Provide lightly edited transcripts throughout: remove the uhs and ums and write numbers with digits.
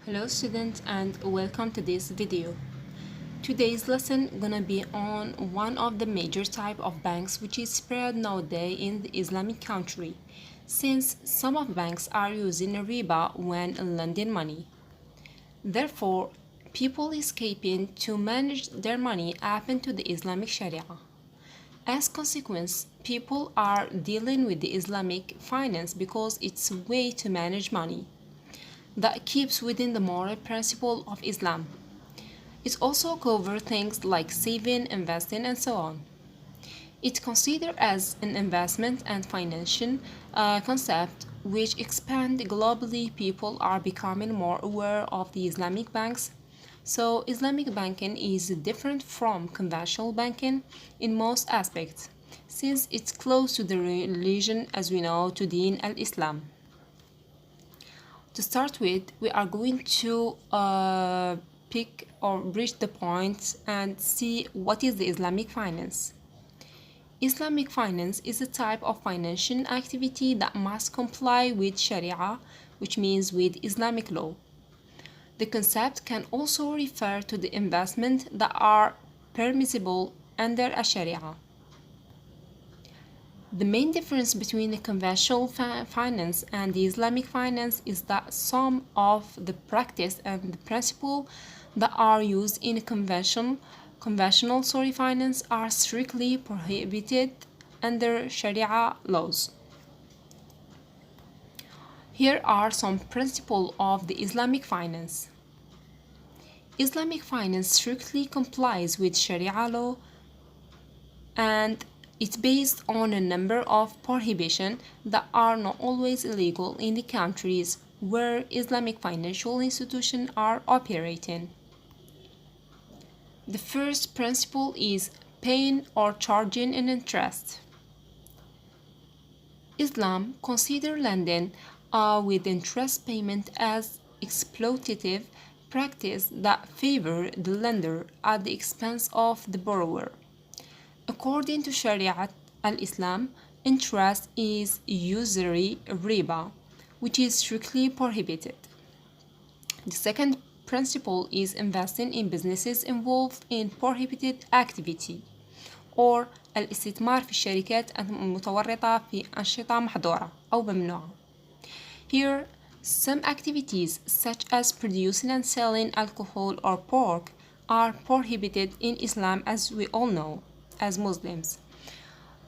Hello students and welcome to this video. Today's lesson gonna be on one of the major type of banks which is spread nowadays in the Islamic country, since some of banks are using riba when lending money. Therefore, people escaping to manage their money happen to the Islamic Sharia. As consequence, people are dealing with the Islamic finance because it's a way to manage money that keeps within the moral principle of Islam. It also covers things like saving, investing, and so on. It's considered as an investment and financial concept which expand globally. People are becoming more aware of the Islamic banks. So Islamic banking is different from conventional banking in most aspects, since it's close to the religion as we know to Deen al-Islam. To start with, we are going to pick or reach the points and see what is the Islamic finance. Islamic finance is a type of financial activity that must comply with Sharia, which means with Islamic law. The concept can also refer to the investments that are permissible under a Sharia. The main difference between the conventional finance and the Islamic finance is that some of the practice and the principle that are used in conventional finance are strictly prohibited under Sharia laws. Here are some principles of the Islamic finance. Islamic finance strictly complies with Sharia law and it's based on a number of prohibitions that are not always illegal in the countries where Islamic financial institutions are operating. The first principle is paying or charging an interest. Islam considers lending with interest payment as exploitative practice that favor the lender at the expense of the borrower. According to Sharia al-Islam, interest is usury riba, which is strictly prohibited. The second principle is investing in businesses involved in prohibited activity or الاستثمار في الشركات المتورطة في أنشطة محظورة أو ممنوعة. Here, some activities such as producing and selling alcohol or pork are prohibited in Islam, as we all know as Muslims.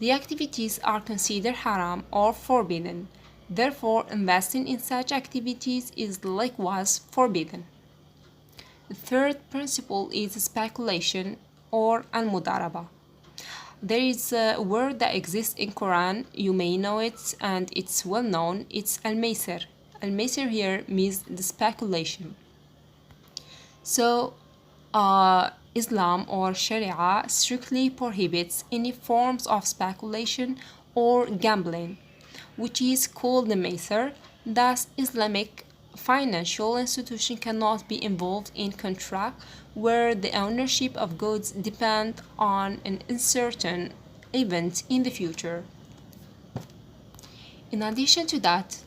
The activities are considered haram or forbidden. Therefore, investing in such activities is likewise forbidden. The third principle is speculation or al-mudaraba. There is a word that exists in Quran, you may know it and it's well known, it's al-maysir. Al-maysir here means the speculation. So, Islam or Sharia strictly prohibits any forms of speculation or gambling, which is called the maysir. Thus, Islamic financial institution cannot be involved in contract where the ownership of goods depend on an uncertain event in the future. In addition to that,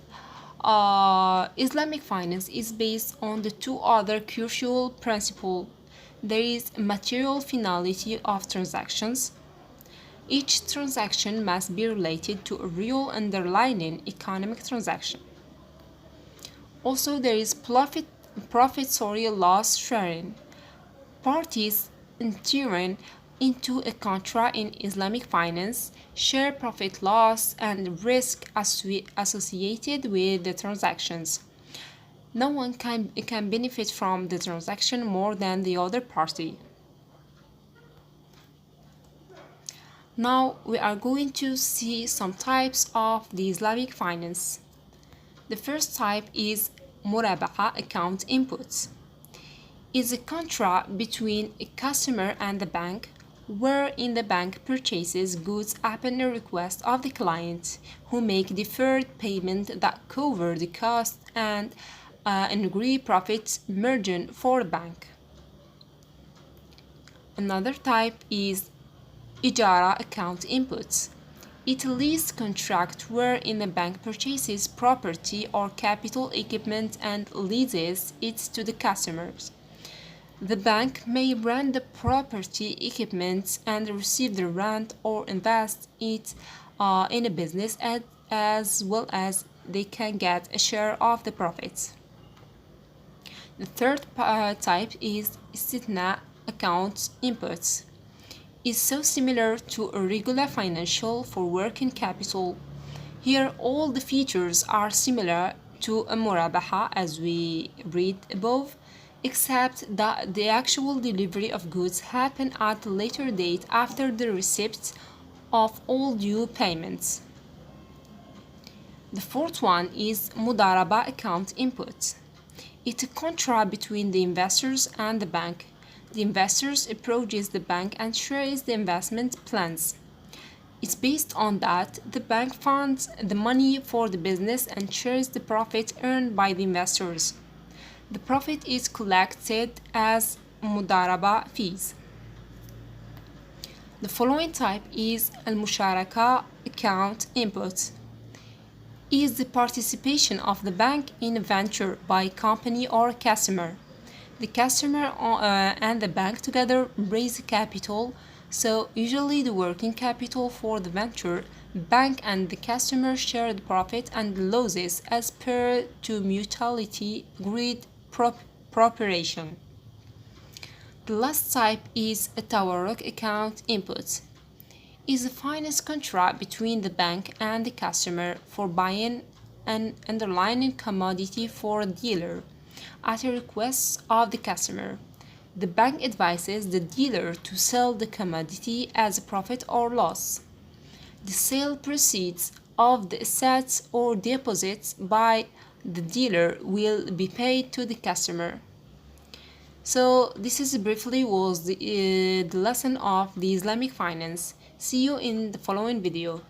Islamic finance is based on the two other crucial principles. There is material finality of transactions. Each transaction must be related to a real underlying economic transaction. Also, there is loss sharing. Parties entering into a contract in Islamic finance share profit loss and risk associated with the transactions. No one can benefit from the transaction more than the other party. Now we are going to see some types of the Islamic finance. The first type is murabaha account inputs. It's a contract between a customer and the bank, wherein the bank purchases goods upon a request of the client, who make deferred payment that cover the cost and an agreed profit margin for the bank. Another type is ijara account inputs. It's a lease contract wherein a bank purchases property or capital equipment and leases it to the customers. The bank may rent the property equipment and receive the rent or invest it in a business as well as they can get a share of the profits. The third type is istithna account inputs. Is so similar to a regular financial for working capital. Here all the features are similar to a murabaha as we read above, except that the actual delivery of goods happen at a later date after the receipt of all due payments. The fourth one is mudaraba account input. It's a contract between the investors and the bank. The investors approaches the bank and shares the investment plans. It's based on that the bank funds the money for the business and shares the profit earned by the investors. The profit is collected as mudaraba fees. The following type is al-musharaka account input. Is the participation of the bank in a venture by a company or a customer. The customer and the bank together raise capital, so usually the working capital for the venture, bank and the customer share the profit and the losses as per to mutuality agreed proportion. The last type is a tawarruk account input. Is a finance contract between the bank and the customer for buying an underlying commodity for a dealer at a request of the customer. The bank advises the dealer to sell the commodity as a profit or loss. The sale proceeds of the assets or deposits by the dealer will be paid to the customer. So this is briefly was the lesson of the Islamic finance. See you in the following video.